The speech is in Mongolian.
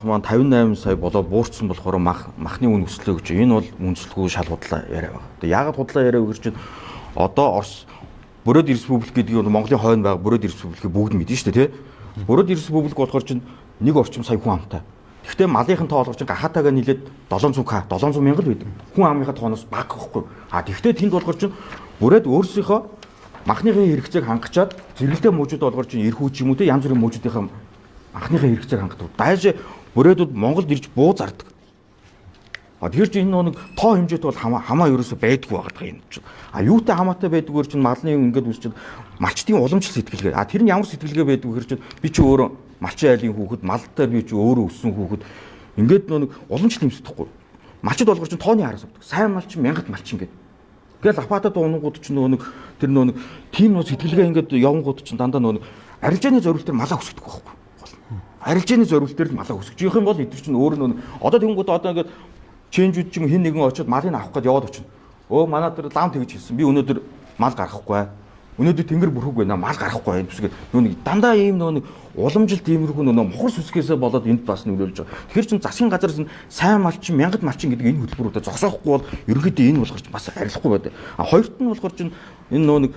Маань 58 сая болоод буурсан болохоор махны үн өслөө гэж. Энэ бол үндэслэгүй шал худлаа яриа байна. Тэгээ яагаад худлаа яриа вэ гэж чинь одоо Орос Бурят республик гэдэг нь Монголын хойно байгаа Бурят республикийг бүгд мэднэ шүү дээ, тий? Бурят республик болохоор чинь нэг орчим сая хүн амтай. Гэхдээ малынхын тоо болохоор чинь гахаатайгаа нийлээд 700к 700 мянган л байдаг. Хүн амынхаа тооноос бага гэхгүй. Тэгэхдээ тэнд болохоор чинь Бурят өөрсдийнхөө махныхын хэрэгцээг хангачаад зэрэгэлдээ мужууд болохоор чинь эрхүү ч юм уу те янз бүрийн мужуудынхаа махныхын хэрэгцээг хангадаг. Дайж Бурятууд Монголд ирж буу зардаг. Тэгэхээр чи энэ нэг тоо хэмжээтэй бол хамаа ерөөсөй байдгүй байгаа юм чинь. Юутай хамаатай байдгүйгээр чинь малны ингээд үсчихэд малчдын уламжлал сэтгэлгээ. Тэр нь ямар сэтгэлгээ байдгүй гэхээр чинь би чи өөрөө малчин айлын хүүхэд, малтай би чи өөрөө өссөн хүүхэд ингээд нэг уламжлал юмсдахгүй. Малчд болгор чинь тооны хараас авдаг. Сайн малчин мянгат малчин гэдэг. Тэгэл апатад унгууд чинь нэг тэр нэг тим нөө сэтгэлгээ ингээд явангууд чинь дандаа нэг арилжааны зорилт төр малаа өсгдөг байхгүй. Арилжааны зорилт төр малаа өсгөж явах юм бол эдгээр чинь өөр нэг одоо тэнгууд одоо ингээд чэнжүүд чинь хин нэгэн очиод малыг авах гээд яваад очино. Манай дээр лам тэгж хэлсэн. Би өнөөдөр мал гаргахгүй. Өнөөдөр тэнгэр бүрхэг байна. Мал гаргахгүй юм бүсгээд нэг дандаа ийм нэг уламжлалт иймэрхүү мохор сүсгээсээ болоод энд бас нөлөөлж байгаа. Тэгэхээр чин засгийн газраас сайн малчин, мянгат малчин гэдэг энэ хөтөлбөрүүдэд зогсоохгүй бол ерөнхийдөө энэ болохоор бас арилахгүй байдаг. Хоёрт нь болохоор чин энэ нэг